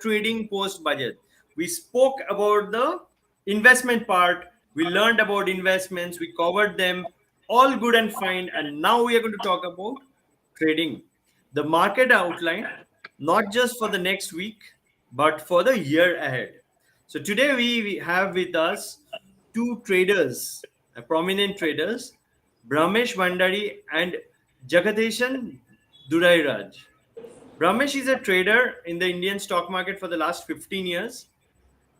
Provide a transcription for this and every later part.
trading post budget. We spoke about the investment part. We learned about investments. We covered them all good and fine. And now we are going to talk about trading. The market outline, not just for the next week, but for the year ahead. So today we have with us two traders, prominent traders, Bramesh Bhandari and Jegathesan Durairaj. Bramesh is a trader in the Indian stock market for the last 15 years,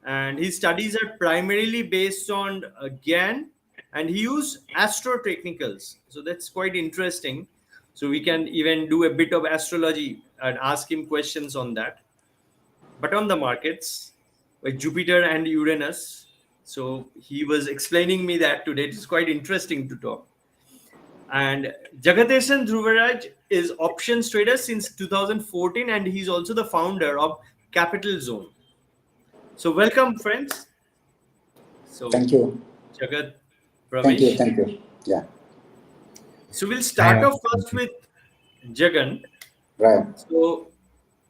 and his studies are primarily based on GAN, and he uses astro technicals. So that's quite interesting. So we can even do a bit of astrology and ask him questions on that. But on the markets, like Jupiter and Uranus, so he was explaining me that today. It's quite interesting to talk. And Jegathesan Durairaj is options trader since 2014, and he's also the founder of CapitalZone. So welcome, friends. So Thank you. Jagat, Thank you. Bramesh. Thank you. Yeah. So we'll start off first with Jagan. Right. So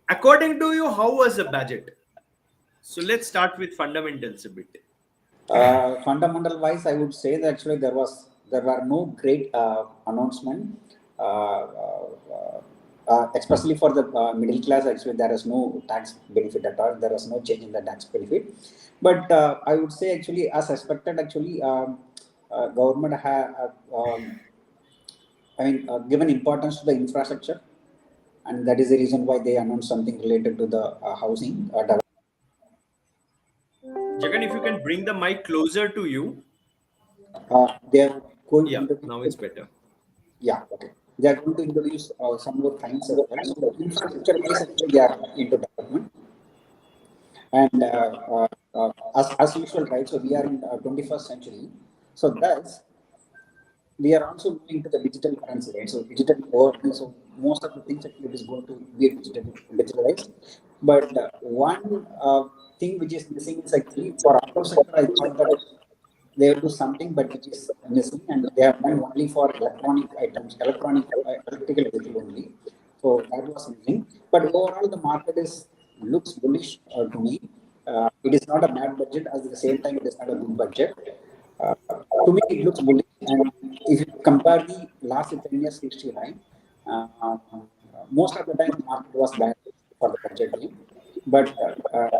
according to you, how was the budget? So let's start with fundamentals a bit. Fundamental wise, I would say that actually there were no great announcement, especially for the middle class. Actually, there is no tax benefit at all. There is no change in the tax benefit. But I would say actually, as expected, actually, government given importance to the infrastructure, and that is the reason why they announced something related to the housing. Jagan, if you can bring the mic closer to you. They are going Yeah, to now it's better. Yeah, okay. They are going to introduce some more things as well. So the infrastructure wise, actually, they are into development. And as usual, right? So we are in 21st century. So thus, we are also moving to the digital currency, right? So digital world. So most of the things actually is going to be digitalized. But one thing which is missing is actually for auto sector, I thought that they will do something, but which is missing, and they have done only for electronic items, electrical vehicle only. So that was missing. But overall, the market looks bullish to me. It is not a bad budget. At the same time, it is not a good budget. To me, it looks bullish. And if you compare the last 10 years history, right, most of the time the market was bad for the budget time. But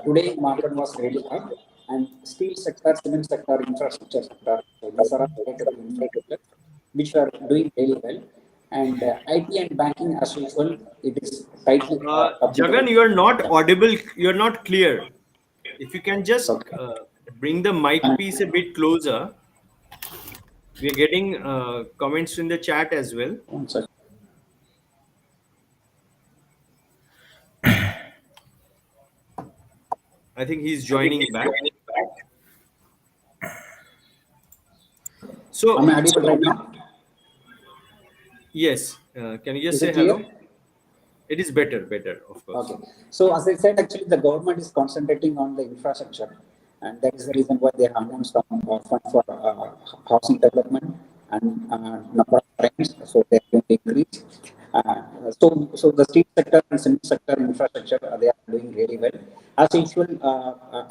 today, market was really up. And steel sector, cement sector, infrastructure sector, so these are all related to infrastructure, which are doing really well. And IT and banking, as usual, it is tightly Jagan, you are not audible. You're not clear. If you can just Okay. bring the mic piece a bit closer. We are getting comments in the chat as well. One second. I think he's joining back. So, Am I audible right now? yes, can you just Is say it clear? hello? It is better, of course. Okay. So as I said, actually the government is concentrating on the infrastructure, and that is the reason why they have announced some fund for housing development and number of trains. So they are going to increase. So the steel sector and cement sector infrastructure they are doing really well. As usual,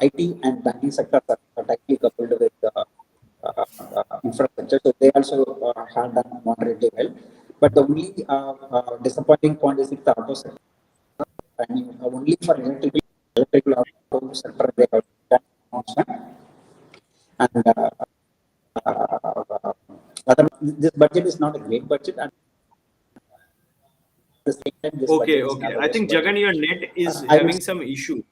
IT and banking sectors are tightly coupled with infrastructure. So they also have done moderately well. But the only disappointing point is with the auto sector. I mean, only for electrical auto sector they have done announcement. And this budget is not a great budget. And at the same time, this budget is not Okay. a I worst think budget. Jagan, your net is I would having some issue.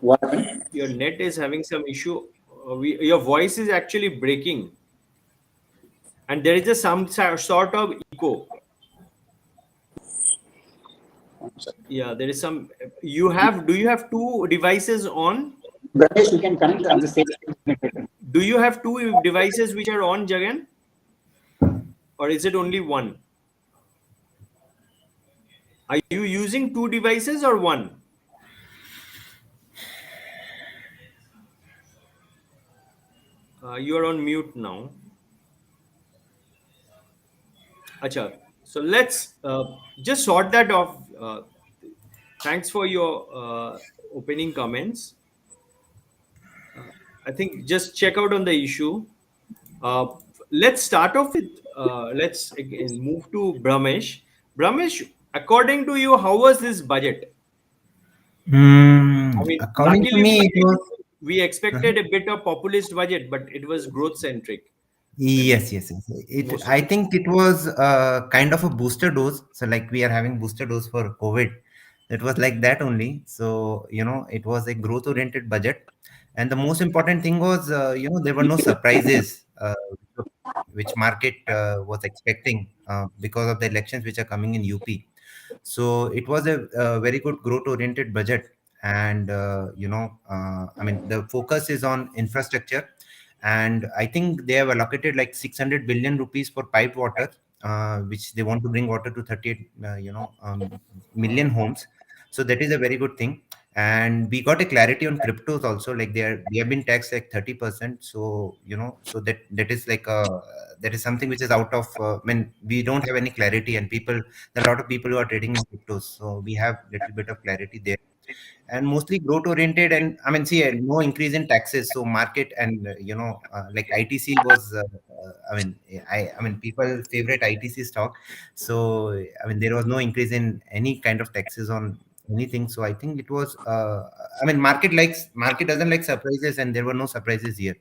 what I mean, Your net is having some issue. Your voice is actually breaking, and there is some sort of echo. Yeah, there is some. Do you have two devices on? Bramesh, we can connect at the same time. Do you have two devices which are on, Jagan? Or is it only one? Are you using two devices or one? You are on mute now. Acha. So let's just sort that off. Thanks for your opening comments. I think just check out on the issue. Uh, let's start off with, let's again move to Bramesh. Bramesh, according to you, how was this budget? I mean, According to luckily me, it was. we expected a bit of populist budget, but it was growth centric. And Yes, yes, yes. It. most of I the think it was kind of a booster dose. So, like we are having booster dose for COVID. It was like that only. So, it was a growth-oriented budget, and the most important thing was, there were no surprises, which market was expecting because of the elections which are coming in UP. So it was a very good growth-oriented budget, and I mean, the focus is on infrastructure, and I think they have allocated like 600 billion rupees for piped water, which they want to bring water to 38 million homes. So that is a very good thing. And we got a clarity on cryptos also, like they have been taxed like 30%. So so that is like that is something which is out of, I mean, we don't have any clarity, and people, there are a lot of people who are trading in cryptos, so we have little bit of clarity there. And mostly growth oriented, and I mean, see, no increase in taxes, so market, and like ITC was I mean, I mean, people favorite ITC stock. So I mean, there was no increase in any kind of taxes on anything. So I think it was I mean, market doesn't like surprises, and there were no surprises here.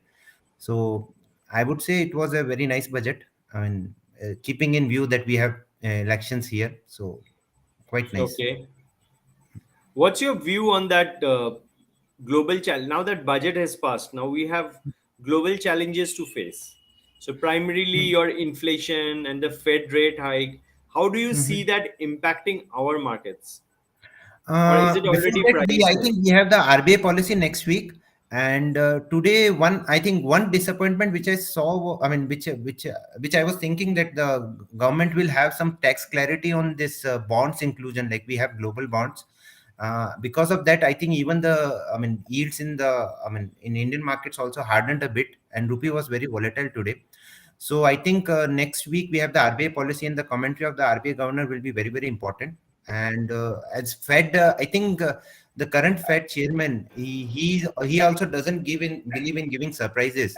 So I would say it was a very nice budget. I mean, keeping in view that we have elections here, so quite nice. okay. What's your view on that global challenge? Now that budget has passed, now we have global challenges to face. So primarily your inflation and the Fed rate hike. How do you see Mhm. that impacting our markets, or is it Before already that, I priced in? think we have the RBI policy next week, and today I think one disappointment which I saw, I mean, which I was thinking that the government will have some tax clarity on this bonds inclusion, like we have global bonds. Because of that, I think even I mean, yields in I mean, in Indian markets also hardened a bit, and rupee was very volatile today. So I think next week we have the RBI policy, and the commentary of the RBI governor will be very, very important. And as Fed, I think the current Fed chairman, he also doesn't believe in giving surprises.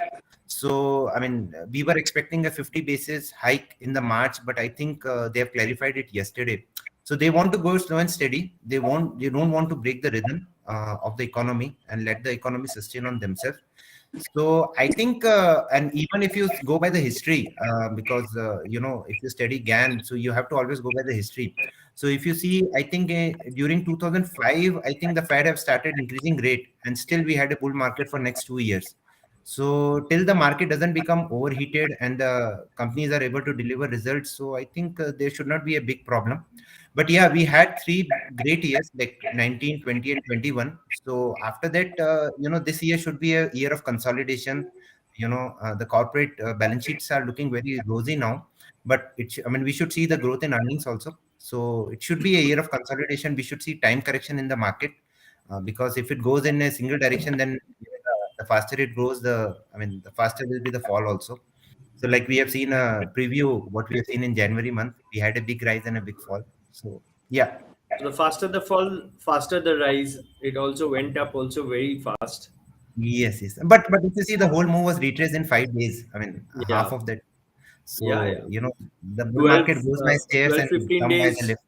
So I mean, we were expecting a 50 basis hike in the March, but I think they have clarified it yesterday. So they want to go slow and steady. They don't want to break the rhythm of the economy and let the economy sustain on themselves. So I think, and even if you go by the history, because if you study GAN, so you have to always go by the history. So if you see, I think during 2005, I think the Fed have started increasing rate, and still we had a bull market for next 2 years. So till the market doesn't become overheated and the companies are able to deliver results, so I think there should not be a big problem. But yeah, we had three great years like 19, 20, and 21. So after that, this year should be a year of consolidation. The corporate balance sheets are looking very rosy now, but I mean, we should see the growth in earnings also. So it should be a year of consolidation. We should see time correction in the market, because if it goes in a single direction, then the faster it grows, I mean, the faster will be the fall also. So like we have seen a preview, what we have seen in January month, we had a big rise and a big fall. So yeah, So the faster the fall, faster the rise. It also went up also very fast. yes, yes. But if you see, the whole move was retraced in 5 days. I mean, half Yeah, of that. yeah, So yeah. the bull 12, market goes by stairs 12, and 15 come by the days lift.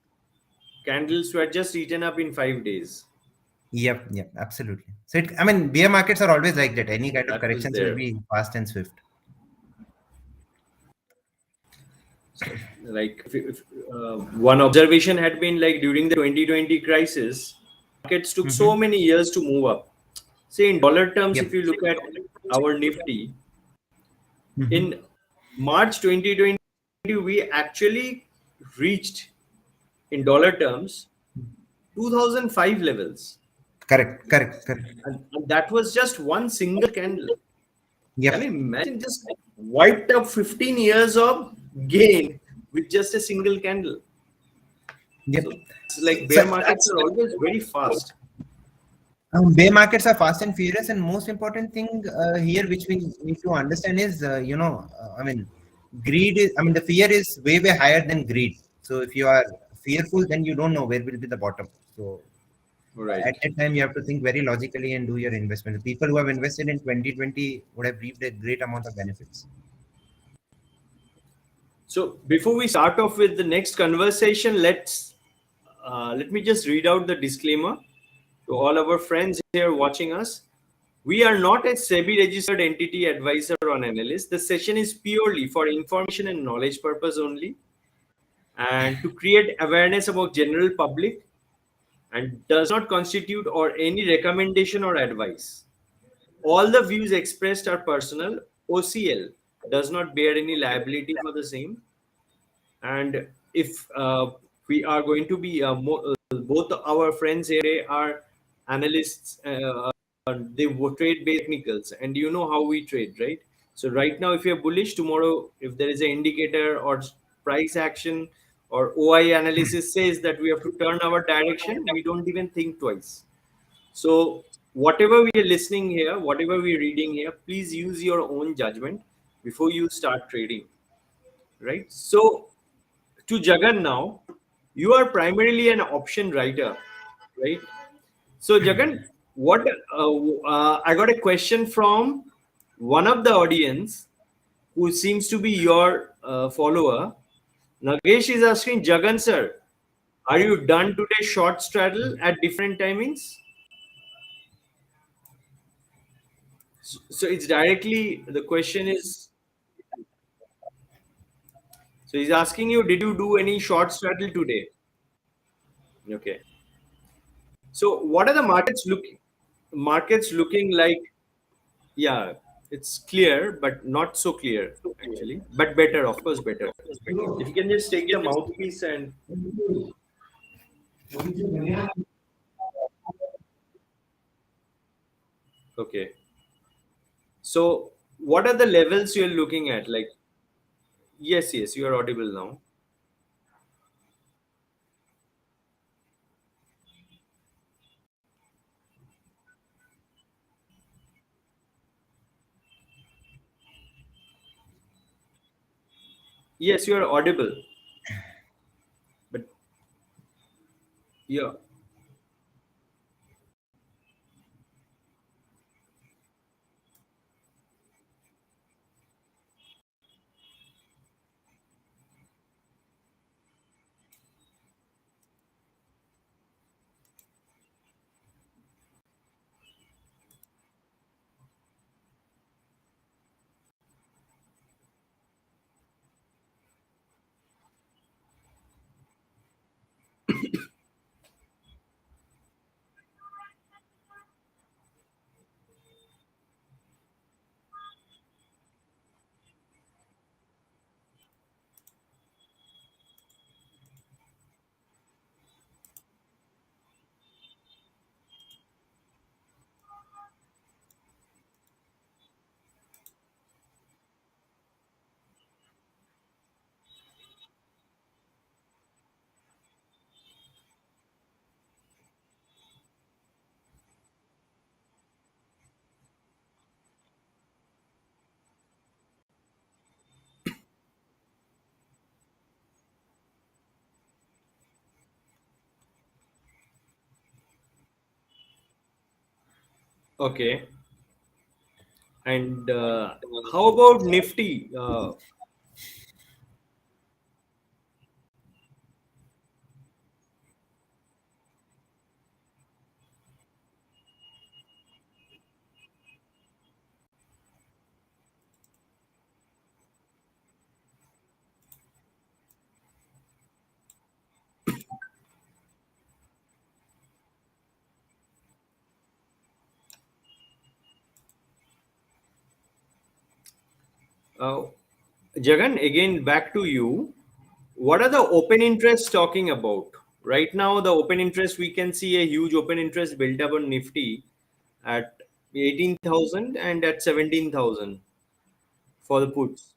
candles were just eaten up in 5 days. Yep, yep, absolutely. So I mean, bear markets are always like that. Any kind of That was corrections will there. be fast and swift. So, like, one observation had been like during the 2020 crisis, markets took so Mm-hmm. many years to move up. Say in dollar terms, Yep. if you look at our Nifty, Mm-hmm. in March 2020, we actually reached in dollar terms 2005 levels. Correct, correct, correct. And that was just one single candle. Can you Yep, imagine just wiped up 15 years of gain with just a single candle? yep. So it's like So bear markets are always very fast. bear markets are fast and furious, and most important thing here, which we need to understand, is I mean, greed is. I mean, the fear is way higher than greed. So if you are fearful, then you don't know where will be the bottom. So Right. At that time, you have to think very logically and do your investment. The people who have invested in 2020 would have reaped a great amount of benefits. So before we start off with the next conversation, let me just read out the disclaimer to all our friends here watching us. We are not a SEBI registered entity, advisor, or analyst. The session is purely for information and knowledge purpose only, and to create awareness about general public, and does not constitute or any recommendation or advice. All the views expressed are personal. OCL does not bear any liability for the same. And if we are going to be both our friends here are analysts, they trade technicals, and you know how we trade, right? So right now, if you're bullish, tomorrow if there is an indicator or price action or OI analysis says that we have to turn our direction, we don't even think twice. So whatever we are listening here, whatever we are reading here, please use your own judgment before you start trading, right? So to Jagan now, you are primarily an option writer, right? So Jagan, what I got a question from one of the audience who seems to be your follower. Nagesh is asking, Jagan sir, are you done today short straddle at different timings? So it's directly the question is. So he's asking you, did you do any short straddle today? Okay. So what are the markets looking like? Yeah, it's clear, but not so clear actually. But better, of course, better. If you can just take the mouthpiece and okay. So what are the levels you're looking at? Like, yes, yes, you are audible now. Yes, you are audible. But yeah. Okay. And how about Nifty? Uh, Jagan, again back to you. What are the open interests talking about? Right now, the open interest, we can see a huge open interest built up on Nifty at 18,000 and at 17,000 for the puts.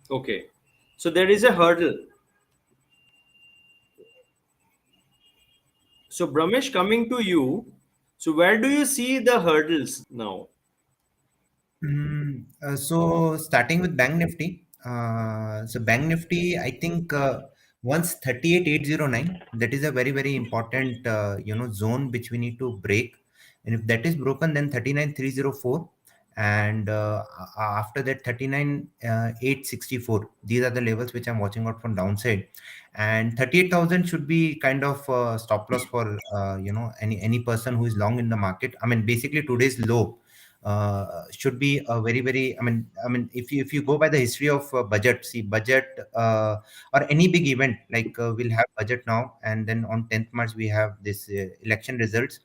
Okay. So there is a hurdle. So Bramesh, coming to you, so where do you see the hurdles now? So starting with Bank Nifty, so Bank Nifty, I think once 38,809, that is a very very important zone which we need to break, and if that is broken, then 39,304, and after that 39,864. These are the levels which I'm watching out from downside, and 38,000 should be kind of stop loss for any person who is long in the market. I mean, basically today's low should be a very very, I mean if you go by the history of budget, see budget or any big event like we'll have budget now, and then on 10th March we have this election results.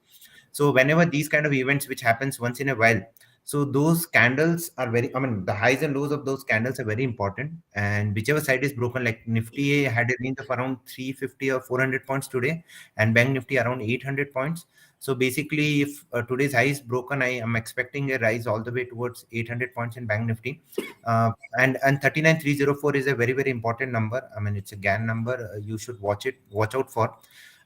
So whenever these kind of events which happens once in a while, so those candles are very, I mean the highs and lows of those candles are very important, and whichever side is broken, like Nifty had a range of around 350 or 400 points today, and Bank Nifty around 800 points. So basically, if today's high is broken, I am expecting a rise all the way towards 800 points in Bank Nifty. And 39,304 is a very very important number. I mean, it's a GAN number. You should watch out for.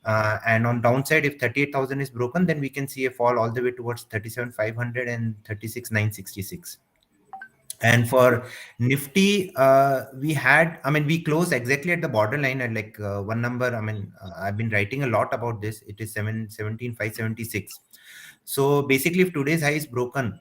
And on downside, if 38,000 is broken, then we can see a fall all the way towards 37,500 and 36,966. And for Nifty, we closed exactly at the borderline at like one number. I mean, I've been writing a lot about this. It is 17,576. So basically, if today's high is broken,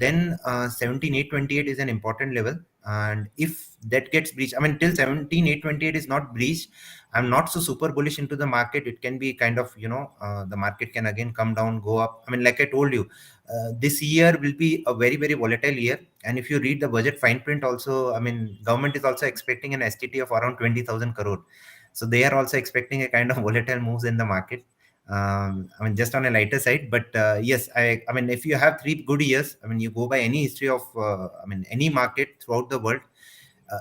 then 17,828 is an important level. And if that gets breached, I mean, till 17,828 is not breached, I'm not so super bullish into the market. It can be kind of, the market can again come down, go up. I mean, like I told you, this year will be a very, very volatile year. And if you read the budget fine print also, I mean, government is also expecting an STT of around 20,000 crore. So they are also expecting a kind of volatile moves in the market. I mean, just on a lighter side, but yes, I mean, if you have 3 good years, I mean, you go by any history of, I mean, any market throughout the world,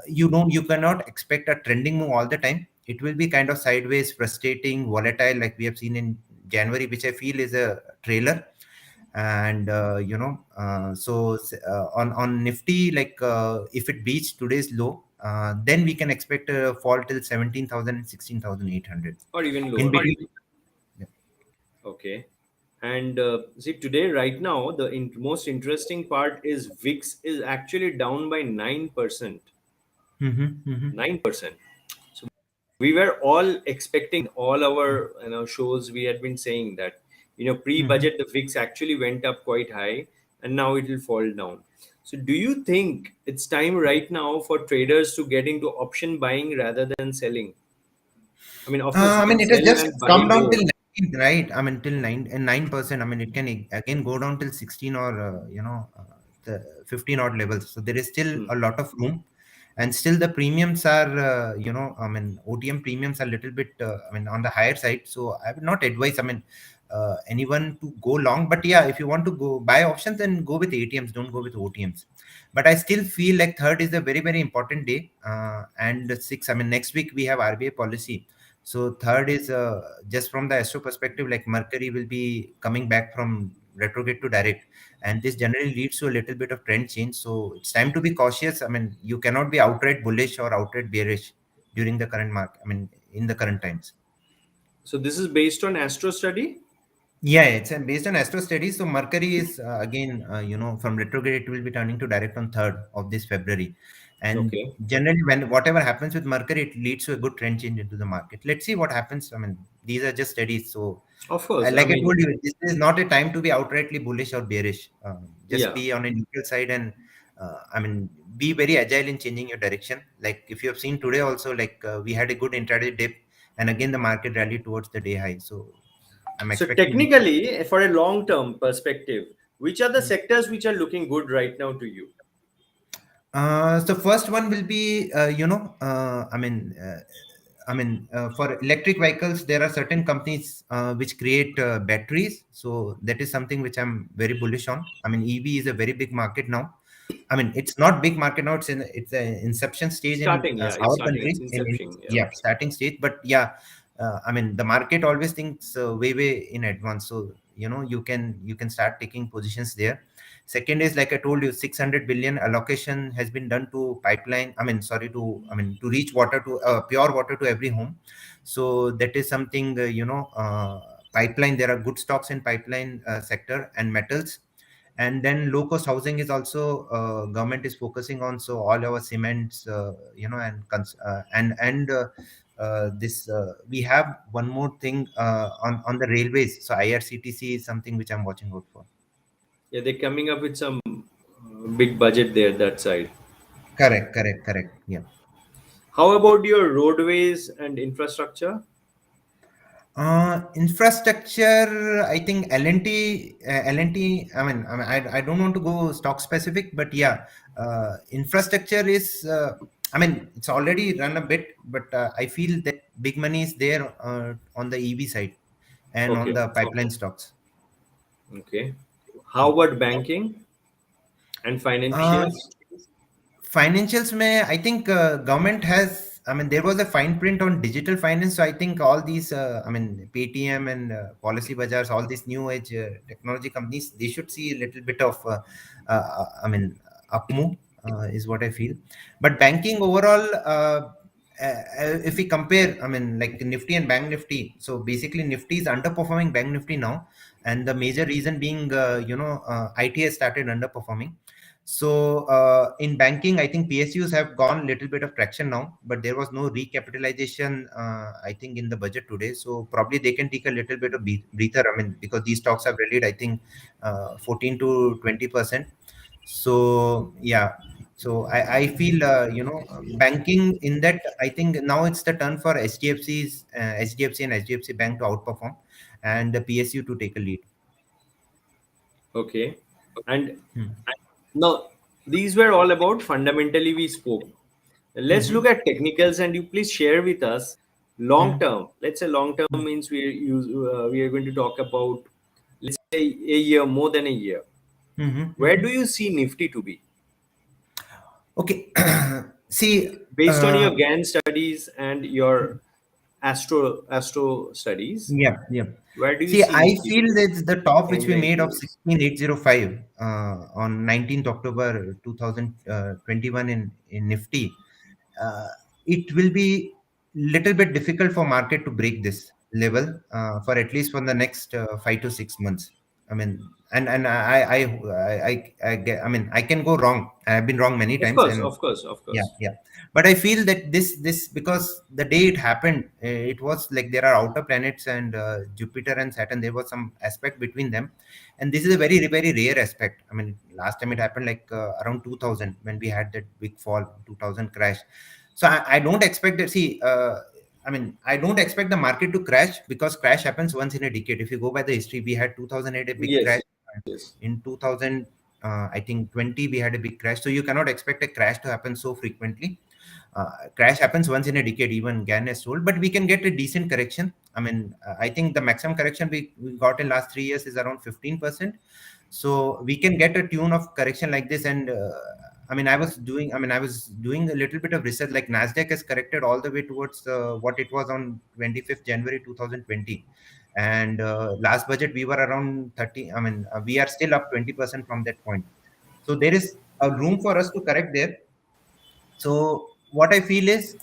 you cannot expect a trending move all the time. It will be kind of sideways, frustrating, volatile, like we have seen in January, which I feel is a trailer. And on Nifty, like if it beats today's low, then we can expect a fall till 17,000 and 16,800 Or even in lower? between. Okay. And see, today, right now, the most interesting part is VIX is actually down by 9%. Mm-hmm, mm-hmm, 9%. So we were all expecting all our shows. We had been saying that mm-hmm. pre-budget the VIX actually went up quite high, and now it will fall down. So do you think it's time right now for traders to get into option buying rather than selling? I mean, of course, you I mean, can it has sell just and buy come down till low. 19, right? I mean, till 9%. I mean, it can again go down till 16 or the 15 odd levels. So there is still Hmm. a lot of room, and still the premiums are I mean, OTM premiums are a little bit I mean, on the higher side. So I would not advise, I mean, anyone to go long. But yeah, if you want to go buy options, then go with ATMs. Don't go with OTMs. But I still feel like third is a very very important day, and six. I mean, next week we have RBI policy. So third is just from the astro perspective, like Mercury will be coming back from retrograde to direct, and this generally leads to a little bit of trend change. So it's time to be cautious. I mean, you cannot be outright bullish or outright bearish during the current mark. I mean, in the current times. So this is based on Astro study. Yeah, it's based on astro studies. So Mercury is again, from retrograde, it will be turning to direct on 3rd of this February. And Okay. generally, when whatever happens with Mercury, it leads to a good trend change into the market. Let's see what happens. I mean, these are just studies. So, Of course. I like I mean, told you, this is not a time to be outrightly bullish or bearish. Just yeah. be on a neutral side, and I mean, be very agile in changing your direction. Like if you have seen today also, like we had a good intraday dip, and again the market rallied towards the day high. So I'm So expecting. technically, for a long-term perspective, which are the sectors which are looking good right now to you? So first one will be, for electric vehicles, there are certain companies which create batteries. So that is something which I'm very bullish on. I mean, EV is a very big market now. I mean, it's not big market now. It's an inception stage in Starting, yeah, it's our starting. country. It's inception. Yeah. Yeah, starting stage. But yeah, I mean, the market always thinks way in advance. So you can start taking positions there. Second is, like I told you, 600 billion allocation has been done to pipeline. To reach water to pure water to every home. So that is something, pipeline. There are good stocks in pipeline sector and metals. And then low cost housing is also, government is focusing on. So all our cements, this we have one more thing on the railways. So IRCTC is something which I'm watching out for. Yeah, they're coming up with some big budget there, that side. Correct. Yeah. How about your roadways and infrastructure? Infrastructure, I think L&T, L&T. I don't want to go stock specific, but yeah, infrastructure is. It's already run a bit, but I feel that big money is there on the EV side and on Okay. the pipeline stocks. Okay. How about banking and Uh, financials? Financials, may I think government has. There was a fine print on digital finance. So I think all these, Paytm and Policy Bazaars, all these new age technology companies, they should see a little bit of, up move, is what I feel. But banking overall, if we compare, like Nifty and Bank Nifty. So basically, Nifty is underperforming Bank Nifty now, and the major reason being, IT has started underperforming. So in banking, I think PSUs have gone little bit of traction now, but there was no recapitalization, I think, in the budget today. So probably they can take a little bit of breather. Because these stocks have rallied, I think, 14 to 20%. So yeah. So I feel, banking in that, I think now it's the turn for HDFC and HDFC Bank to outperform, and the PSU to take a lead. Okay. And Hmm. now these were all about fundamentally we spoke. Let's Hmm. look at technicals, and you please share with us long Hmm. term. Let's say long term means we are going to talk about, let's say, a year, more than a year. Hmm. Where Hmm. do you see Nifty to be Okay. See, based on your GAN studies and your astro studies? yeah, yeah. Where do you See, see I Nifty feel that the top which in we the made of intervals? 16805 on 19th October 2021 in Nifty, uh, it will be little bit difficult for market to break this level for at least for the next 5 to 6 months. I can go wrong. I've been wrong many Of times, course, and of course, of yeah, course. yeah. But I feel that this because the day it happened, it was like there are outer planets, and Jupiter and Saturn, there was some aspect between them, and this is a very very rare aspect. Last time it happened like around 2000 when we had that big fall, 2000 crash. So I don't expect that. See, I don't expect the market to crash, because crash happens once in a decade. If you go by the history, we had 2008 a big Yes, crash. yes. In 2000, I think 20, we had a big crash. So you cannot expect a crash to happen so frequently. Crash happens once in a decade, even GAN has told, but we can get a decent correction. I think the maximum correction we got in last 3 years is around 15%. So we can get a tune of correction like this. And I was doing a little bit of research, like Nasdaq has corrected all the way towards what it was on 25th January 2020. And last budget we were around 30. We are still up 20% from that point. So there is a room for us to correct there. So what I feel is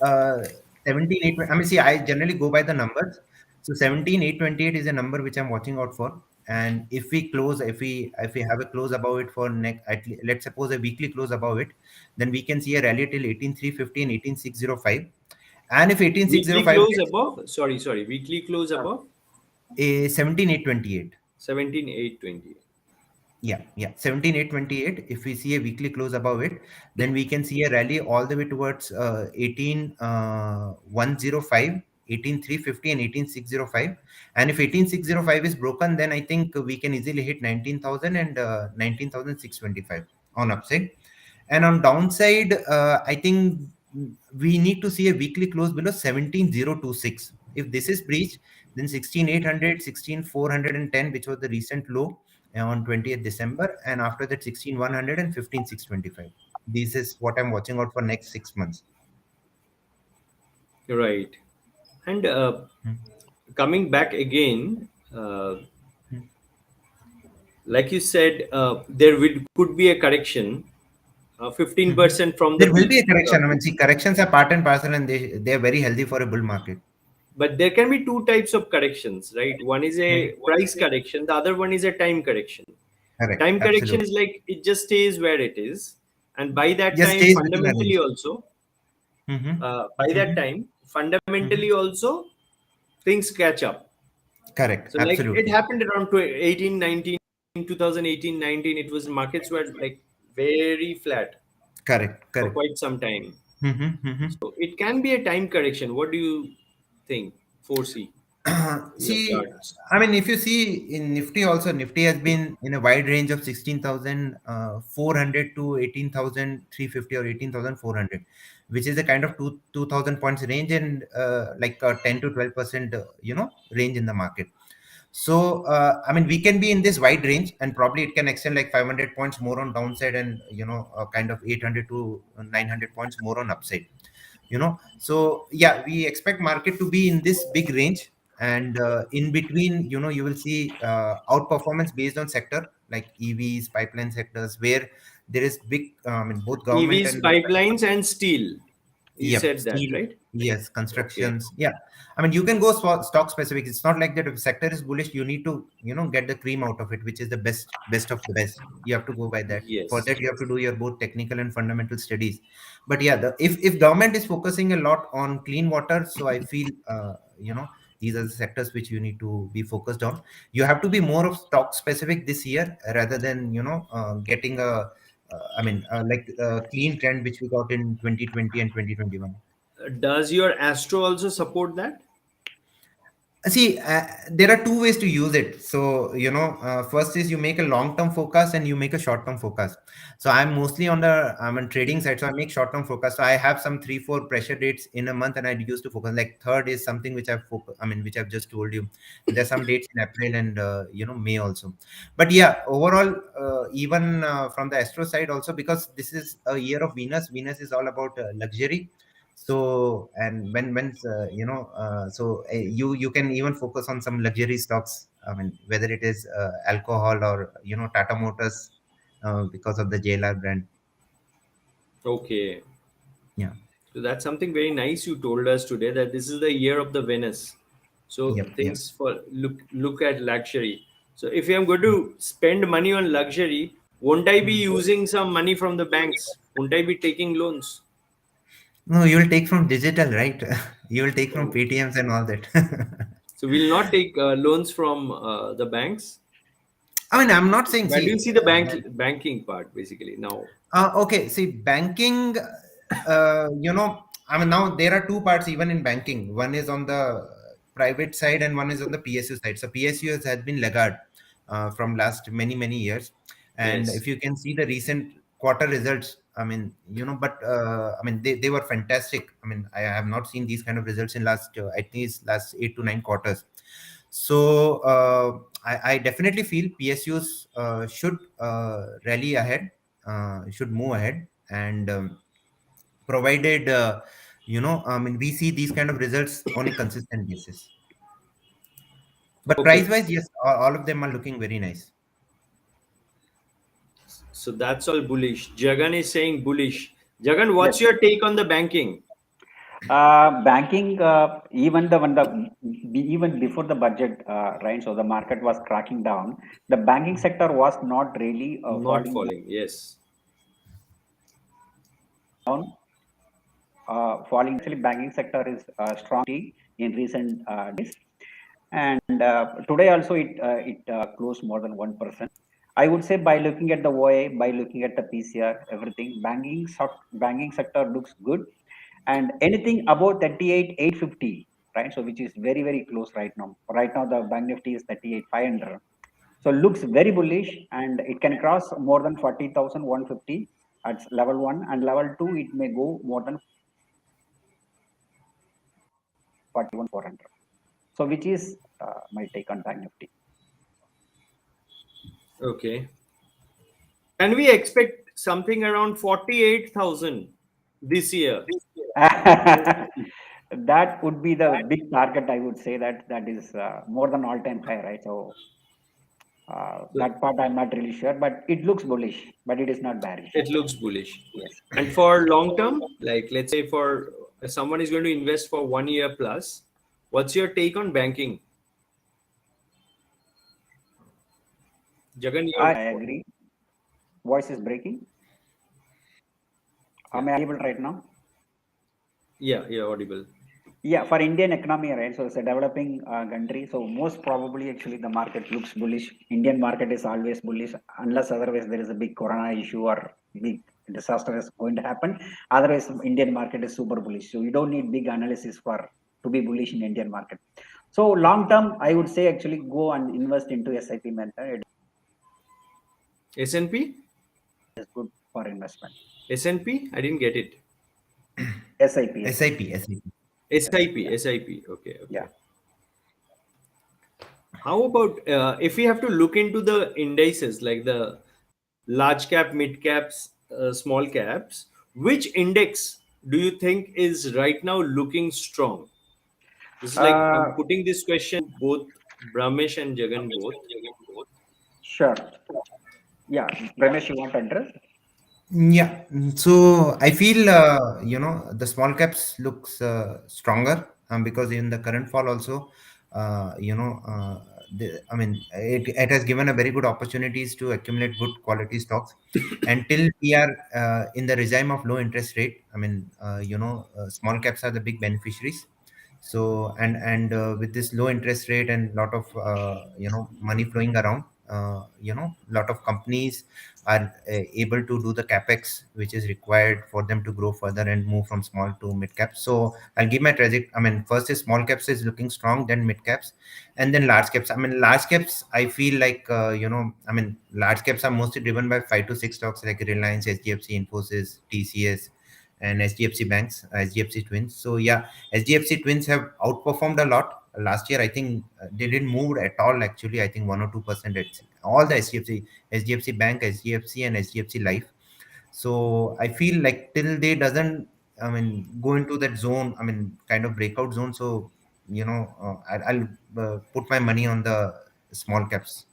17 8. See, I generally go by the numbers. So 17,828 is a number which I'm watching out for. And if we have a close above it for next, let's suppose a weekly close above it, then we can see a rally till 18,350 and 18,605. And if Weekly 18,605 close gets above, sorry, weekly close above a 17,828. 17,820. Yeah, 17,828. If we see a weekly close above it, then we can see a rally all the way towards 18,105, 18,350, and 18,605. And if 18,605 is broken, then I think we can easily hit 19,000 and 19,625 on upside. And on downside, I think we need to see a weekly close below 17,026. If this is breached, then 16,800, 16,410, which was the recent low on 20th December, and after that 16,100 and 15,625. This is what I'm watching out for next 6 months. Right. And Hmm. coming back again, Hmm. like you said, could be a correction, Mhm. 15% from the There will peak. be a correction. I mean, see, corrections are part and parcel, and they are very healthy for a bull market. But there can be two types of corrections, right? One is a Mhm. price correction, the other one is a time correction. Correct. Time correction Absolutely. is like it just stays where it is, and by that Just time, stays within a fundamentally range. also, Mm-hmm. by that Mm-hmm. time, Mm-hmm. fundamentally also, things catch up. Correct. So like it Absolutely. happened around 18, 19, 2018, 19. It was markets were like very flat Correct. for Correct. quite some time. Mm-hmm. Mm-hmm. So it can be a time correction. What do you think? Foresee in your See, charts. I mean, if you see in Nifty also, Nifty has been in a wide range of 16,400 to 18,350 or 18,400, which is a kind of 2,000 points range and like a 10 to 12%, range in the market. So, I mean, we can be in this wide range and probably it can extend like 500 points more on downside and, kind of 800 to 900 points more on upside. So yeah, we expect market to be in this big range, and in between, you will see outperformance based on sector like EVs, pipeline sectors, where there is big, I mean, both government EVs, and pipelines, and steel. You yep, said that, steel. right? Yes, Okay. constructions. Yeah, I mean, you can go stock specific. It's not like that. If sector is bullish, you need to, get the cream out of it, which is the best of the best. You have to go by that. For Yes. that, you have to do your both technical and fundamental studies. But yeah, if government is focusing a lot on clean water, so I feel, these are the sectors which you need to be focused on. You have to be more of stock specific this year rather than getting a like a clean trend which we got in 2020 and 2021. Does your Astro also support that? See, there are two ways to use it. So, first is you make a long-term forecast and you make a short-term forecast. So I'm mostly I'm on trading side, so I make short-term forecast. So I have some 3, 4 pressure dates in a month, and I used to focus. Like third is something which which I've just told you. And there's some dates in April and May also. But yeah, overall, even from the astro side also, because this is a year of Venus. Venus is all about luxury. So and you can even focus on some luxury stocks. I mean, whether it is alcohol or Tata Motors, because of the JLR brand. Okay. Yeah. So that's something very nice you told us today, that this is the year of the Venus. So Yep. Yep. things for look at luxury. So if I'm going to spend money on luxury, won't I be Hmm. using some money from the banks? Won't I be taking loans? No, you will take from digital, right? You will take from Oh, PTMs and all that. so we'll not take loans from the banks. I mean, I'm not saying. Where do you See, see the banking part basically now? okay. See, banking. I mean, now there are two parts even in banking. One is on the private side, and one is on the PSU side. So PSU has been laggard from last many years, and Yes. if you can see the recent quarter results, I mean, but I mean, they were fantastic. I mean, I have not seen these kind of results in last at least last 8 to 9 quarters. So I definitely feel PSUs should rally ahead, should move ahead, and provided I mean, we see these kind of results on a consistent basis. But price Okay. wise, yes, all of them are looking very nice. So that's all bullish. Jagan is saying bullish. Jagan, Yes. what's your take on the banking? Banking, even the when the even before the budget, right? So the market was cracking down. The banking sector was not really Not falling falling. Yes. down. Falling. Actually, banking sector is strong in recent days, and today also it closed more than 1%. I would say by looking at the OA, by looking at the PCR, everything banking sector looks good, and anything above 38,850, right? So which is very close right now. Right now the bank nifty is 38,500, so looks very bullish, and it can cross more than 40,150 at level one, and level two it may go more than 41,400. So which is my take on bank nifty. Okay. Can we expect something around 48,000 this year? That would be the big target. I would say that is more than all time high, right? So That part I'm not really sure, but it looks bullish, but it is not bearish. It looks bullish. Yes. And for long term, like let's say for if someone is going to invest for 1 year plus, what's your take on banking? Jagan, I agree. Voice is breaking. Am I able right now? yeah, you're audible. Yeah, for Indian economy, right? So it's a developing country. So most probably, actually, the market looks bullish. Indian market is always bullish, unless otherwise there is a big corona issue or big disaster is going to happen. Otherwise, Indian market is super bullish. So you don't need big analysis for to be bullish in Indian market. So long term, I would say actually go and invest into SIP method. S&P? It is good for investment. S&P? I didn't get it. SIP. SIP. Okay. Yeah. How about if we have to look into the indices like the large cap, mid caps, small caps, which index do you think is right now looking strong? This is like I'm putting this question to both Bramesh and Jagan both. Sure. Yeah, Ramesh, you want to address? Yeah, so I feel the small caps looks stronger because in the current fall also, I mean it has given a very good opportunities to accumulate good quality stocks. Until we are in the regime of low interest rate, I mean small caps are the big beneficiaries. So and with this low interest rate and lot of money flowing around, lot of companies are able to do the capex which is required for them to grow further and move from small to mid caps. So I'll give my trajectory. I mean, first is small caps is looking strong, then mid caps, and then large caps. I mean, large caps, I feel like I mean, large caps are mostly driven by 5 to 6 stocks like Reliance, HDFC, Infosys, TCS, and HDFC banks, HDFC twins. So yeah, HDFC twins have outperformed a lot last year. I think they didn't move at all. Actually, I think 1 or 2%. It's all the HDFC Bank, HDFC, and HDFC Life. So I feel like till they doesn't, I mean, go into that zone, I mean, kind of breakout zone. So I'll put my money on the small caps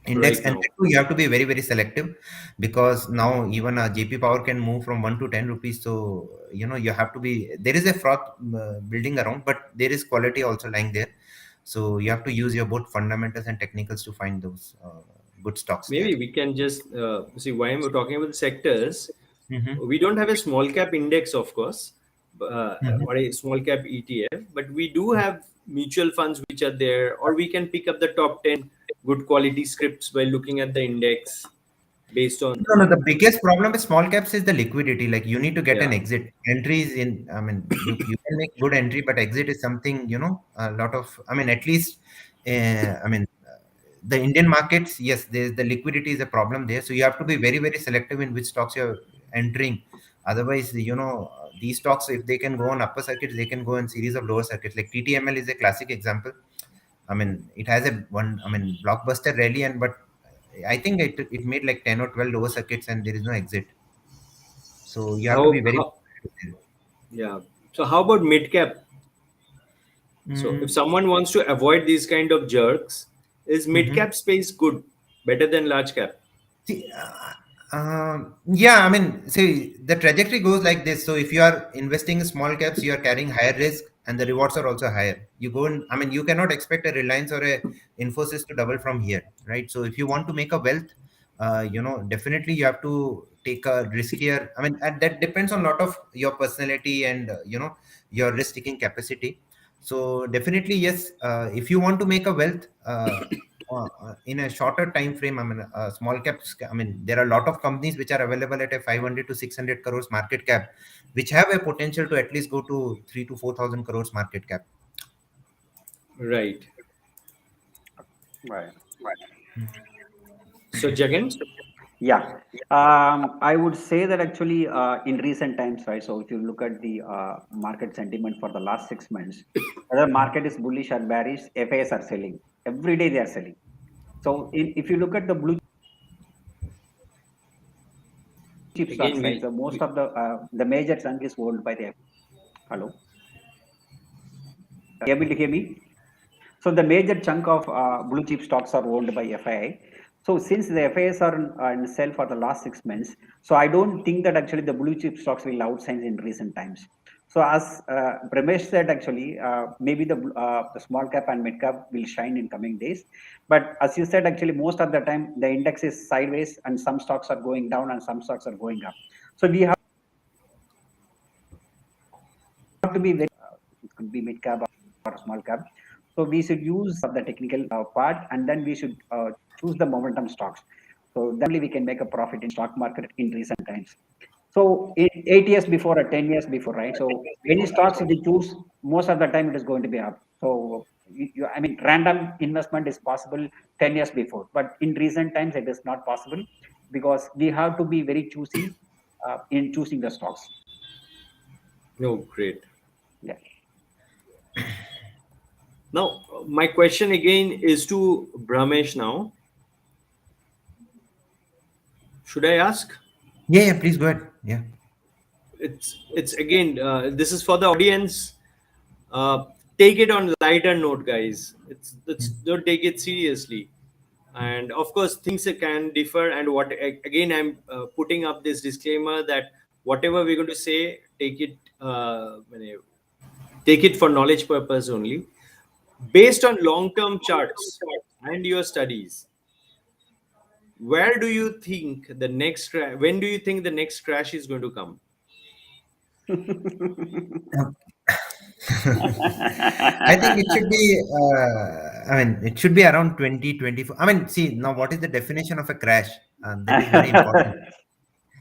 index, Right and now. you have to be very very selective because now even a JP Power can move from 1 to 10 rupees. So you have to be, there is a froth building around, but there is quality also lying there. So you have to use your both fundamentals and technicals to find those good stocks there. Maybe we can just see why I'm talking about the sectors. Mm-hmm. We don't have a small cap index, of course, Mm-hmm. or a small cap ETF, but we do have mutual funds which are there, or we can pick up the top 10 good quality scripts by looking at the index based on. No, the biggest problem with small caps is the liquidity. Like you need to get an Yeah. exit. Entries in, I mean, you can make good entry, but exit is something, a lot of, I mean, at least, I mean, the Indian markets, yes, there's the liquidity is a problem there. So you have to be very, very selective in which stocks you're entering. Otherwise, these stocks, if they can go on upper circuits, they can go in series of lower circuits. Like TTML is a classic example. I mean, it has I mean, blockbuster rally, but I think it made like 10 or 12 lower circuits and there is no exit. So you have to be very. Yeah. So how about mid cap? So if Mm, someone wants to avoid these kind of jerks, is mid mhm. cap space good, better than large cap? See, yeah, I mean, see, the trajectory goes like this. So if you are investing in small caps, you are carrying higher risk and the rewards are also higher. You go in, I mean, you cannot expect a Reliance or a Infosys to double from here, right? So if you want to make a wealth, definitely you have to take a riskier, I mean, and that depends on a lot of your personality and, your risk taking capacity. So definitely, yes, if you want to make a wealth, in a shorter time frame, I mean, small caps, I mean, there are a lot of companies which are available at a 500 to 600 crores market cap, which have a potential to at least go to 3 to 4,000 crores market cap. Right. Right. So Jagan, Yeah. I would say that actually in recent times, right? So if you look at the market sentiment for the last 6 months, whether market is bullish or bearish, FIs are selling. Every day they are selling. So if you look at the blue chip again stocks, right? So most of the major chunk is held by the. Hello. Are you able to hear me? So the major chunk of blue chip stocks are owned by FII. So since the FIIs are in sell for the last 6 months, so I don't think that actually the blue chip stocks will outshine in recent times. So as Bramesh said, actually, maybe the small cap and mid cap will shine in coming days. But as you said, actually, most of the time the index is sideways and some stocks are going down and some stocks are going up. So we have to be very, it could be mid cap or small cap. So we should use the technical part, and then we should choose the momentum stocks. So then only we can make a profit in stock market in recent times. So 8 years before or 10 years before, right? So any stocks if you choose, most of the time it is going to be up. So I mean, random investment is possible 10 years before, but in recent times it is not possible because we have to be very choosy in choosing the stocks. No, great. Yeah. Now, my question again is to Bramesh now. Should I ask? Yeah, please go ahead. Yeah. It's again, this is for the audience. Take it on lighter note, guys. It's don't take it seriously. And of course, things can differ. And what again, I'm putting up this disclaimer that whatever we're going to say, take it for knowledge purpose only. Based on long-term charts and your studies, where do you think the next when do you think the next crash is going to come? I think it should be, I mean, it should be around 2024. I mean, see, now what is the definition of a crash? That is very important.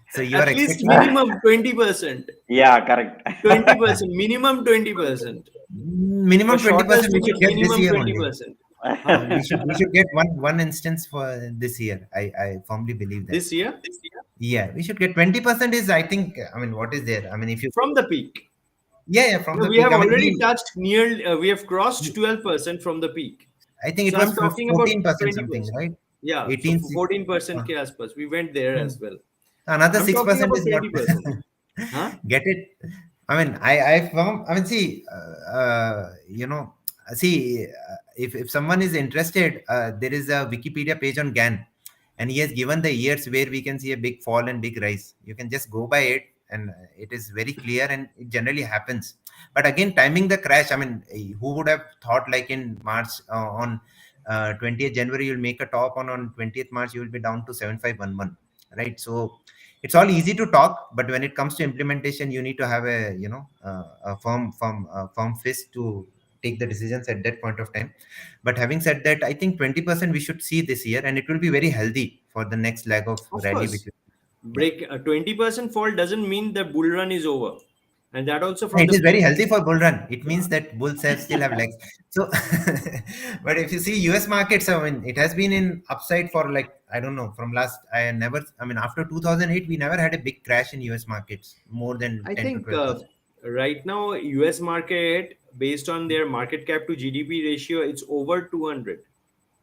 So you are At least expecting minimum 20%. Yeah, correct. 20%, minimum 20%. minimum For shorter 20% we should get this minimum year only. 20%. We should get one instance for this year. I firmly believe that. This year? Yeah, we should get 20% is, I think, I mean, what is there? I mean, if you From the peak. yeah, from No, the we peak. have I mean, already touched we have crossed 12% from the peak. I think it So was I'm talking about 14% something, 20%. right? Yeah, 18, so 14% K plus. We went there as well. Another I'm talking 6% about is what 20%. Huh? get it. I mean, I found, I mean, see, see, if someone is interested, there is a Wikipedia page on GAN, and he has given the years where we can see a big fall and big rise. You can just go by it, and it is very clear, and it generally happens. But again, timing the crash, I mean, who would have thought like in March, on 20th January, you'll make a top, on 20th March, you will be down to 7511, right? So it's all easy to talk, but when it comes to implementation, you need to have a, a firm fist to take the decisions at that point of time. But having said that, I think 20% we should see this year, and it will be very healthy for the next leg of Of rally. course. Yeah. Break a 20% fall doesn't mean the bull run is over. And that also from It the is very peak. healthy for bull run. It means that bulls still have legs. So, but if you see US markets, I mean, it has been in upside for like, I don't know, from last, I mean, after 2008, we never had a big crash in US markets, more than I 10 to think 12%. right now, US market, based on their market cap to GDP ratio, it's over 200.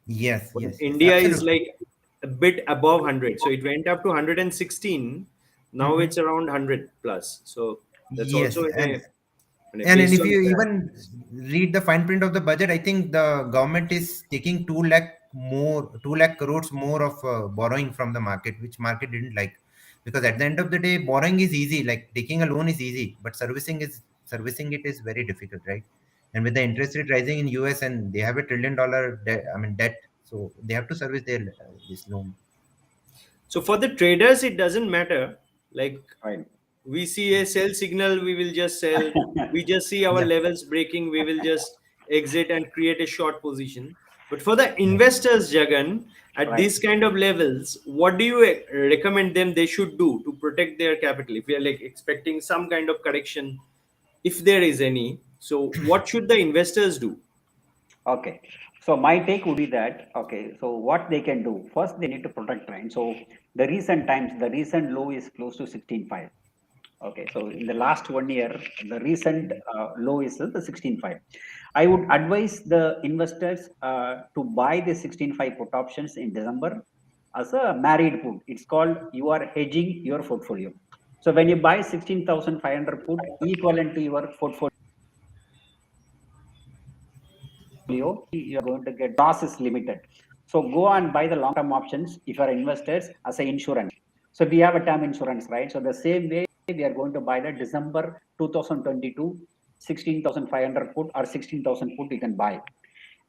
Yes, But yes, India is absolutely. like a bit above 100. So it went up to 116. Now Mhm. it's around 100 plus. So that's Yes, also and and based if on you that. even read the fine print of the budget, I think the government is taking 2 lakh crores more of borrowing from the market, which market didn't like, because at the end of the day, borrowing is easy, like taking a loan is easy, but servicing it is very difficult, right? And with the interest rate rising in US, and they have $1 trillion debt, I mean debt, so they have to service their this loan. So for the traders, it doesn't matter. Like Right. we see a sell signal, we will just sell. We just see our Yeah. levels breaking, we will just exit and create a short position. But for the investors, Jagan, at Right. these kind of levels, what do you recommend them they should do to protect their capital? If we are like expecting some kind of correction, if there is any, so what should the investors do? Okay. So my take would be that, okay, so what they can do, first they need to protect, right? So the recent times, the recent low is close to 16.5. Okay, so in the last 1 year, the recent low is the 16.5. I would advise the investors to buy the 16.5 put options in December as a married put. It's called you are hedging your portfolio. So when you buy 16,500 put equivalent to your portfolio, you are going to get loss is limited. So go and buy the long-term options if you are investors as an insurance. So we have a term insurance, right? So the same way we are going to buy the December 2022 16,500 put or 16,000 put you can buy.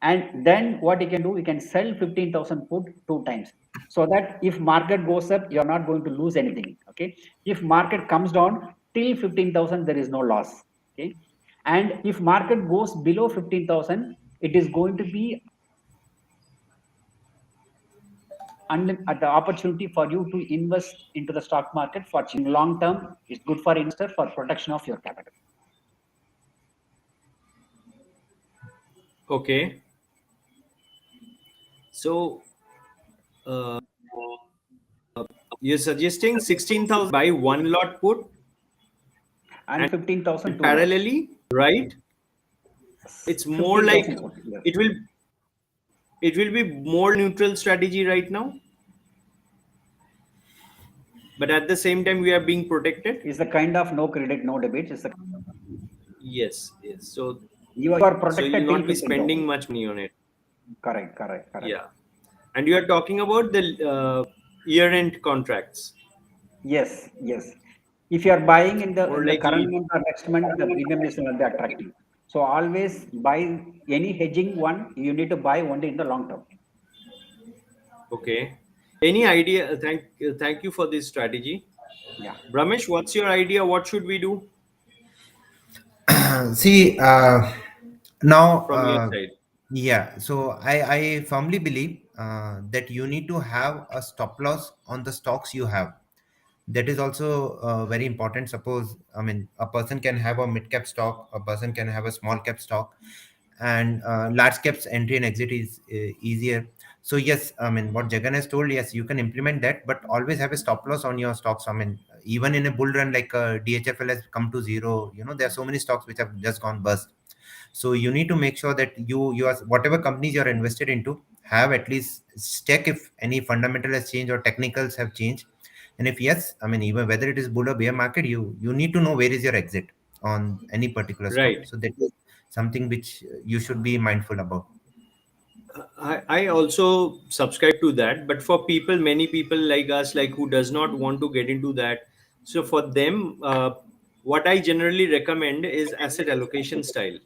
And then what you can do, you can sell 15,000 put 2 times. So that if market goes up, you're not going to lose anything. Okay. If market comes down till 15,000, there is no loss. Okay. And if market goes below 15,000, it is going to be the opportunity for you to invest into the stock market for long term. Is good for investor for protection of your capital. Okay. So you're suggesting 16,000 buy one lot put And 15,000 parallelly, right? It's more like yes. it will be more neutral strategy right now, but at the same time we are being protected. Is the kind of no credit, no debit. Is the Yes. So you are protected. So you'll not be spending much money on it. Correct. Yeah. And you are talking about the year-end contracts. Yes. If you are buying in the like current month or next month, the premium is not that attractive. So always buy any hedging one. You need to buy only in the long term. Okay. Any idea? Thank you for this strategy. Yeah. Bramesh, what's your idea? What should we do See, now, from your side? yeah, so I firmly believe that you need to have a stop loss on the stocks you have. That is also very important. Suppose, I mean, a person can have a mid cap stock, a person can have a small cap stock, and large caps entry and exit is easier. So yes, I mean, what Jagan has told, yes, you can implement that, but always have a stop loss on your stocks. I mean, even in a bull run like DHFL has come to zero, there are so many stocks which have just gone bust. So you need to make sure that you are, whatever companies you're invested into, have at least check if any fundamental has changed or technicals have changed. And if yes, I mean, even whether it is bull or bear market, you need to know where is your exit on any particular stock. Right. So that is something which you should be mindful about. I also subscribe to that, but for many people like us, like who does not want to get into that, so for them, what I generally recommend is asset allocation style.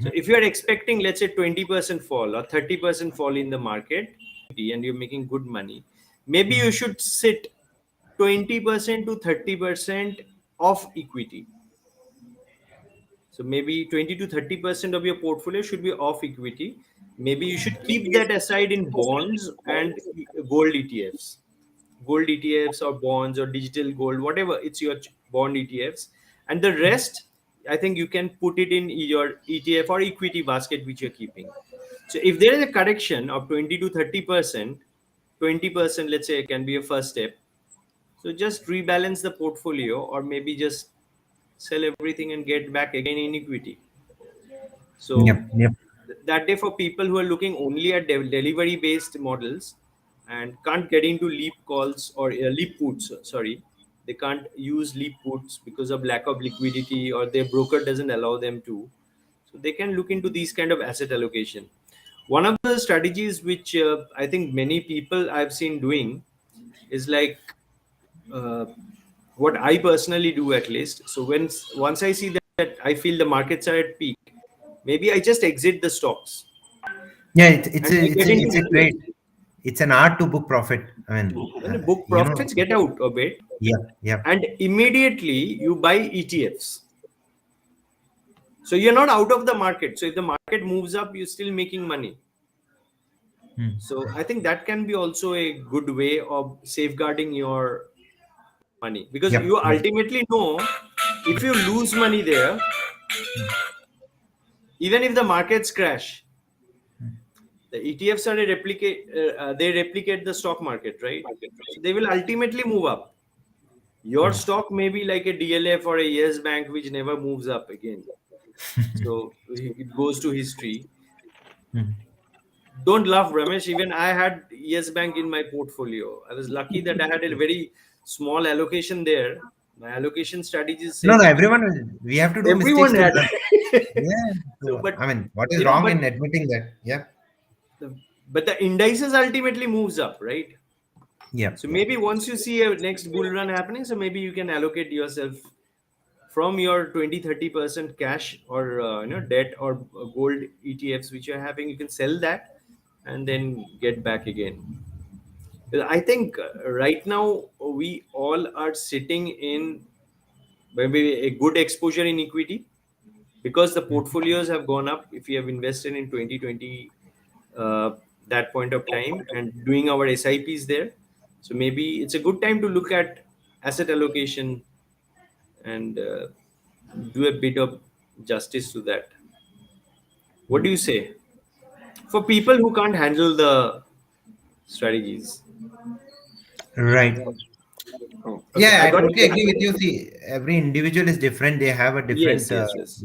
So if you are expecting, let's say, 20% fall or 30% fall in the market, and you're making good money, maybe you should sit 20% to 30% of equity. So maybe 20 to 30% of your portfolio should be off equity. Maybe you should keep that aside in bonds and gold ETFs. Gold ETFs or bonds or digital gold, whatever, it's your bond ETFs. And the rest, I think you can put it in your ETF or equity basket which you're keeping. So if there is a correction of 20 to 30%, 20%, let's say, can be a first step. So just rebalance the portfolio, or maybe just sell everything and get back again in equity. So Yep. that day, for people who are looking only at delivery based models and can't get into leap calls or leap puts, sorry, they can't use leap puts because of lack of liquidity, or their broker doesn't allow them to. So they can look into these kind of asset allocation. One of the strategies which I think many people I've seen doing is like uh, what I personally do, at least. So once I see that I feel the markets are at peak, maybe I just exit the stocks. Yeah, it's And I get into it's a trade. It's an art to book profit. I mean, when you book profits, get out a bit, yeah. and immediately you buy ETFs. So you're not out of the market. So if the market moves up, you're still making money. So I think that can be also a good way of safeguarding your money, because Yep. you ultimately know if you lose money there, even if the markets crash, the ETFs are they replicate the stock market, right? So they will ultimately move up. Your stock may be like a DLF or a Yes Bank, which never moves up again. So it goes to history. Don't laugh, Ramesh. Even I had Yes Bank in my portfolio. I was lucky that I had a very small allocation there. My allocation strategy is No, safe. everyone, we have to do mistakes Everyone to had. learn. Yeah. So, but I mean, what is you know, wrong but in admitting that? Yeah. the indices ultimately moves up, right? Yeah. So Yeah. maybe once you see a next bull run happening, so maybe you can allocate yourself from your 20-30% cash or debt or gold ETFs which you're having. You can sell that and then get back again. I think right now we all are sitting in maybe a good exposure in equity because the portfolios have gone up. If you have invested in 2020 that point of time and doing our SIPs there, so maybe it's a good time to look at asset allocation and do a bit of justice to that. What do you say for people who can't handle the strategies? Right. True. Okay, Yeah, I I got a totally agree question. with you. See, every individual is different. They have a Yes, different, yes, yes.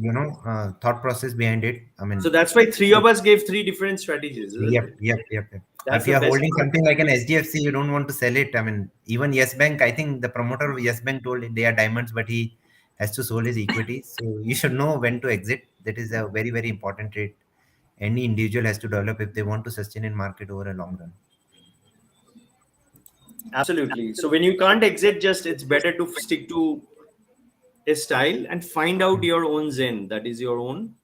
thought process behind it. I So mean, that's why three of us gave three different strategies, isn't yep, it? yep, yep, yep. That's If the you're best holding part. something like an SDFC, you don't want to sell it. I mean, even Yes Bank, I think the promoter of Yes Bank told they are diamonds, but he has to sell his equity. So you should know when to exit. That is a very, very important trait any individual has to develop if they want to sustain in market over a long run. Absolutely. So when you can't exit, just it's better to stick to a style and find out your own zen. That is your own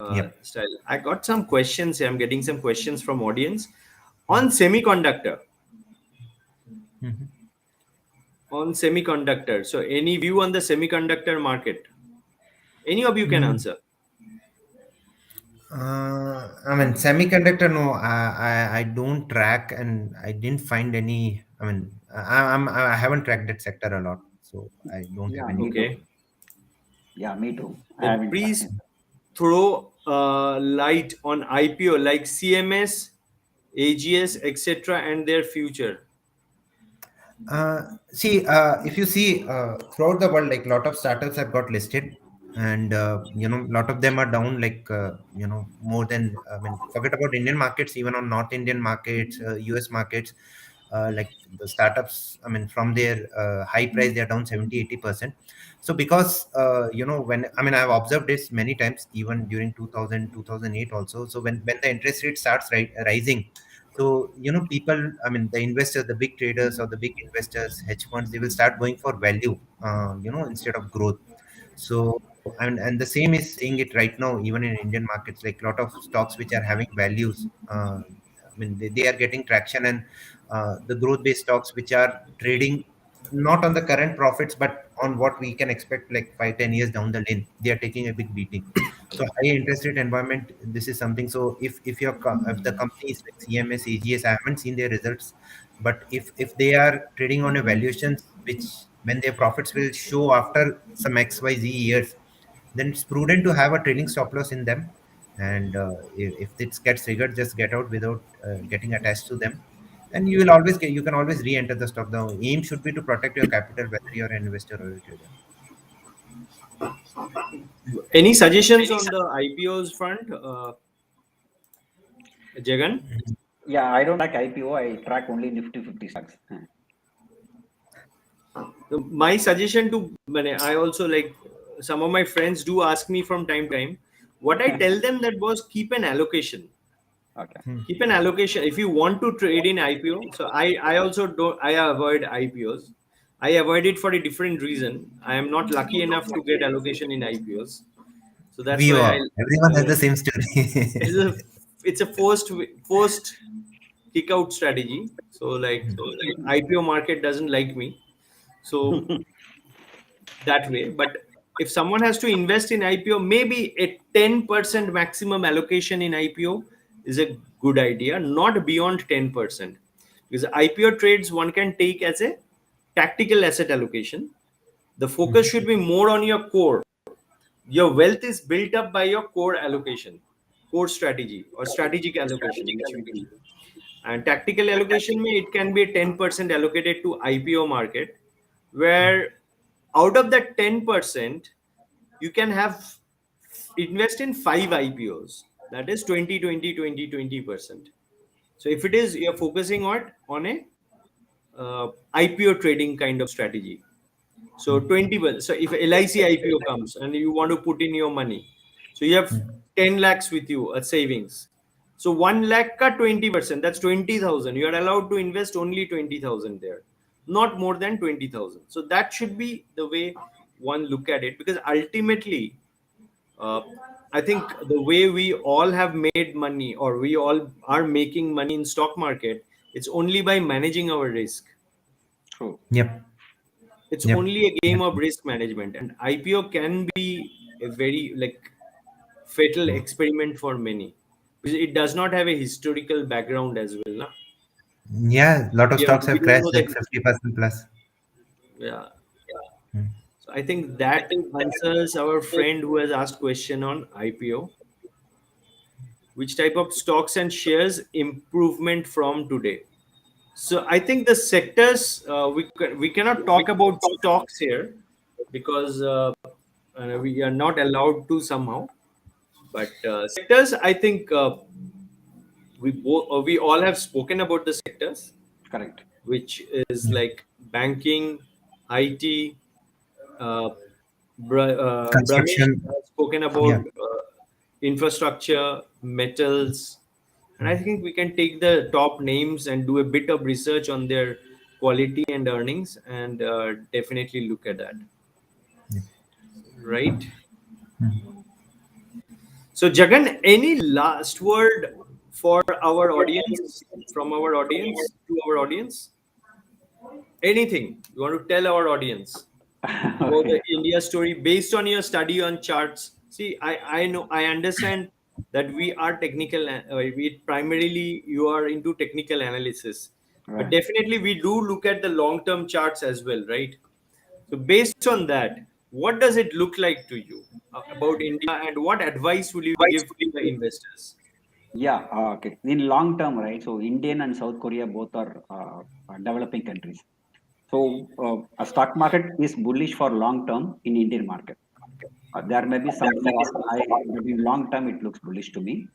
Yep. style. I got some questions here. I'm getting some questions from audience on semiconductor. Mhm. On semiconductor. So any view on the semiconductor market? Any of you can Mm. answer. I mean, semiconductor, no, I don't track and I didn't find any. I mean, I haven't tracked that sector a lot, so I don't have Yeah, any me view. too. Okay. Yeah, me too. I Then haven't tracked please it. throw light on IPO like CMS, AGS, etc., and their future. See, if you see throughout the world, like a lot of startups have got listed, and a lot of them are down, like more than. I mean, forget about Indian markets, even on North Indian markets, US markets, like the startups. I mean, from their high price, they are down 70-80%. So because when I mean I've observed this many times, even during 2000, 2008 also. So when the interest rate starts rising, so people, I mean the investors, the big traders or the big investors, hedge funds, they will start going for value, instead of growth. So and the same is seeing it right now even in Indian markets, like a lot of stocks which are having values. I mean they are getting traction, and the growth based stocks which are trading not on the current profits but on what we can expect like 5-10 years down the lane, they are taking a big beating. So high interest rate environment, this is something. So if the companies like CMS, AGS, I haven't seen their results, but if they are trading on a valuations which when their profits will show after some XYZ years, then it's prudent to have a trailing stop loss in them. And if it gets triggered, just get out without getting attached to them. And you can always re-enter the stock. The aim should be to protect your capital, whether you're an investor or a trader. Any suggestions on the IPOs front, Jagan? Yeah, I don't track IPO. I track only Nifty 50 stocks. My suggestion to I also like some of my friends do ask me from time to time. What I tell them that was keep an allocation. Okay. Keep an allocation if you want to trade in IPO. So I also don't. I avoid IPOs. I avoid it for a different reason. I am not lucky enough to get allocation in IPOs. So that's We why are. Everyone has uh, the same story. it's a it's a forced kick out strategy. So like IPO market doesn't like me. So that way. But if someone has to invest in IPO, maybe a 10% maximum allocation in IPO is a good idea, not beyond 10%. Because IPO trades one can take as a tactical asset allocation. The focus should be more on your core. Your wealth is built up by your core allocation, core strategy or strategic allocation, which you do. And tactical allocation, it can be 10% allocated to IPO market, where out of that 10%, you can have invest in 5 IPOs. That is 20%. So if it is you're focusing on a IPO trading kind of strategy. So 20. So if LIC IPO comes and you want to put in your money, So you have 10 lakhs with you, a savings. So 1 lakh ka 20%, that's 20,000. You are allowed to invest only 20,000 there, not more than 20,000. So that should be the way one look at it, because ultimately, uh, I think the way we all have made money, or we all are making money in stock market, it's only by managing our risk. True. Yep. It's Yep. only a game of risk management, and IPO can be a very fatal experiment for many, because it does not have a historical background as well. Na? Yeah, a lot of stocks We have don't crashed know like that. 50% plus. Yeah. Hmm. So I think that answers our friend who has asked question on IPO. Which type of stocks and shares improvement from today? So I think the sectors, we cannot talk about stocks here, because we are not allowed to somehow. But sectors, I think we all have spoken about the sectors, Correct. which is Yeah. like banking, IT. Uh, Bramesh Construction. has spoken about Yeah. infrastructure, metals, and I think we can take the top names and do a bit of research on their quality and earnings, and definitely look at that. Right. So, Jagan, any last word for our audience, from our audience to our audience? Anything you want to tell our audience about the Okay. India story based on your study on charts? See, I know, I understand that we are technical. We primarily, you are into technical analysis, but Right. definitely we do look at the long term charts as well, right? So based on that, what does it look like to you about India, and what advice will you give to the investors? Yeah. Okay. In long term, right? So Indian and South Korea both are developing countries. So a stock market is bullish for long term in Indian market. There may be some fall, but in long term it looks bullish to me.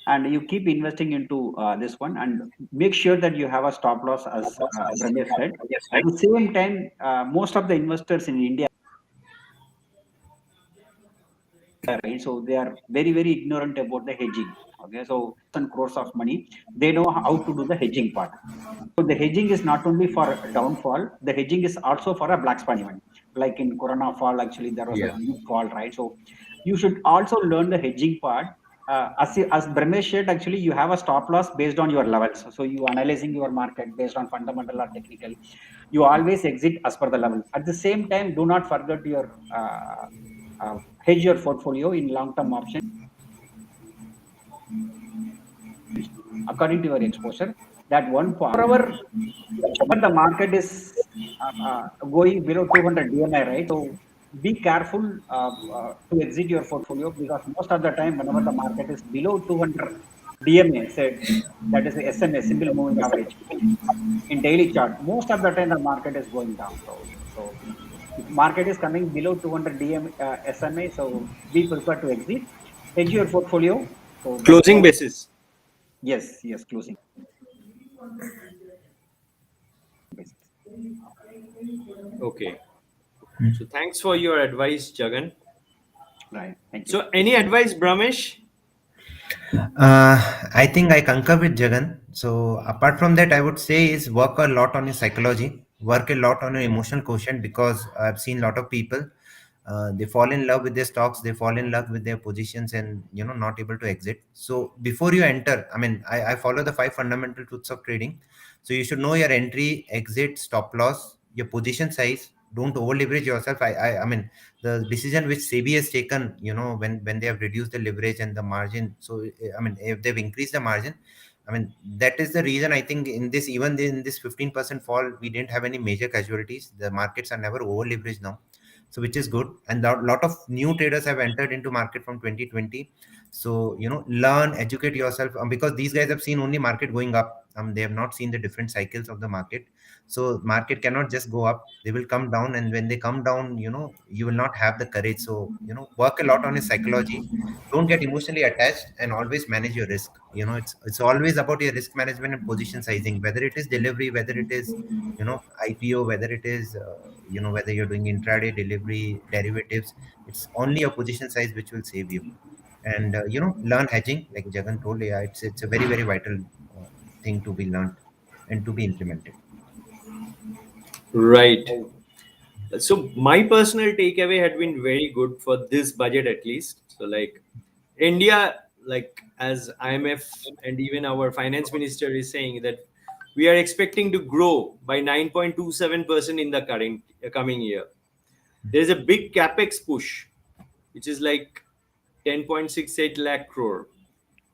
And you keep investing into this one, and make sure that you have a stop loss, as Bramesh said. At the same time, most of the investors in India, right? So they are very, very ignorant about the hedging. Okay, so some crores of money, they know how to do the hedging part. So the hedging is not only for downfall, the hedging is also for a black swan event. Like in Corona fall, actually there was a Yeah. huge fall, right? So you should also learn the hedging part. As Bramesh said, actually you have a stop loss based on your levels. So you analyzing your market based on fundamental or technical. You always exit as per the level. At the same time, do not forget your hedge your portfolio in long-term options according to your exposure. That one part, however, but the market is going below 200 DMI, right? So be careful to exit your portfolio, because most of the time, whenever the market is below 200 DMA, said that is the SMA, simple moving average, in daily chart, most of the time the market is going down. So if market is coming below 200 DM SMA, so be prepared to exit, hedge your portfolio. So that is Closing one. basis. Yes, yes, closing basis. Okay. So thanks for your advice, Jagan. Right. Thank you. So any advice, Bramesh? I think I concur with Jagan. So apart from that, I would say is work a lot on your psychology, work a lot on your emotional quotient, because I've seen a lot of people, they fall in love with their stocks, they fall in love with their positions, and not able to exit. So before you enter, I mean, I follow the 5 fundamental truths of trading. So you should know your entry, exit, stop loss, your position size. Don't over leverage yourself. I mean, the decision which SEBI has taken, when they have reduced the leverage and the margin. So I mean, if they've increased the margin, I mean, that is the reason I think in this, even in this 15% fall, we didn't have any major casualties. The markets are never over leveraged now, so which is good. And a lot of new traders have entered into market from 2020. So learn, educate yourself, because these guys have seen only market going up. They have not seen the different cycles of the market. So market cannot just go up, they will come down, and when they come down, you will not have the courage. So work a lot on your psychology, don't get emotionally attached, and always manage your risk. It's always about your risk management and position sizing, whether it is delivery, whether it is IPO, whether it is whether you're doing intraday delivery derivatives. It's only your position size which will save you. and learn hedging, like Jagan told. Yeah, it's a very vital thing to be learned and to be implemented. Right. So my personal takeaway had been very good for this budget at least. So like India, like as IMF and even our finance minister is saying that we are expecting to grow by 9.27% in the coming year. There is a big capex push, which is like 10.68 lakh crore.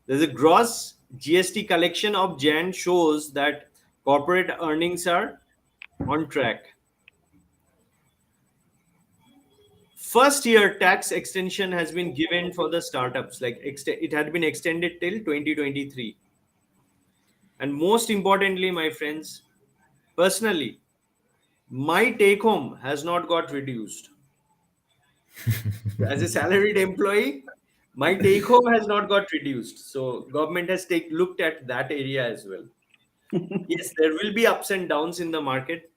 There's a gross GST collection of Jan shows that corporate earnings are on track. First year tax extension has been given for the startups, like it had been extended till 2023. And most importantly, my friends, personally, my take home has not got reduced. As a salaried employee, my take home has not got reduced. So government has looked at that area as well. Yes, there will be ups and downs in the market.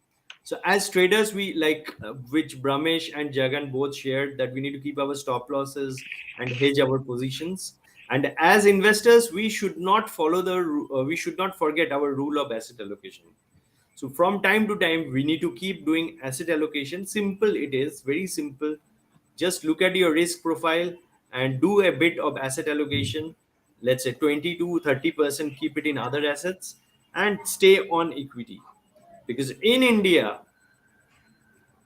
So as traders, we like which Bramesh and Jagan both shared, that we need to keep our stop losses and hedge our positions. And as investors, we should not we should not forget our rule of asset allocation. So from time to time, we need to keep doing asset allocation. Simple it is, very simple. Just look at your risk profile and do a bit of asset allocation. Let's say 20 to 30%, keep it in other assets and stay on equity. Because in India,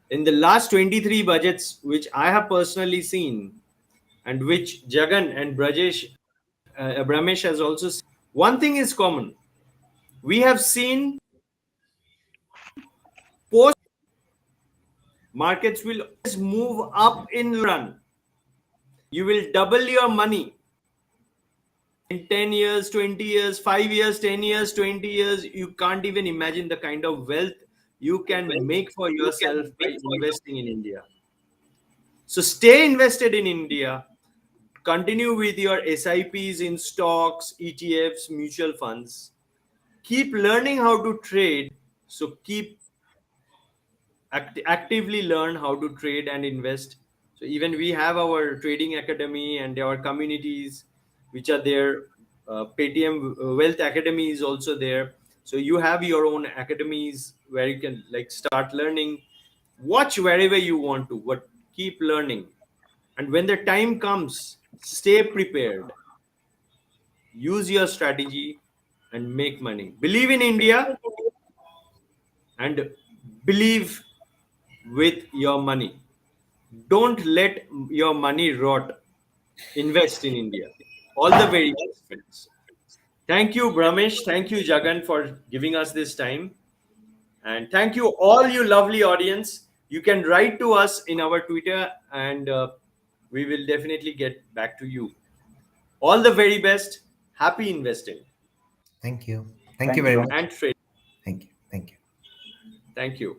in the last 23 budgets, which I have personally seen, and which Jagan and Bramesh has also seen, one thing is common. We have seen post markets will always move up in run. You will double your money in 10 years, 20 years, 5 years, 10 years, 20 years. You can't even imagine the kind of wealth you can make for yourself by investing in India. So stay invested in India. Continue with your SIPs in stocks, ETFs, mutual funds. Keep learning how to trade. So keep actively learn how to trade and invest. So even we have our trading academy and our communities which are there. Paytm Wealth Academy is also there. So you have your own academies where you can like start learning. Watch wherever you want to, but keep learning. And when the time comes, stay prepared. Use your strategy and make money. Believe in India and believe with your money. Don't let your money rot. Invest in India. All the very best, friends. Thank you, Bramesh. Thank you, Jagan, for giving us this time. And thank you, all you lovely audience. You can write to us in our Twitter and we will definitely get back to you. All the very best. Happy investing Thank you very much. and trading. Thank you. Thank you.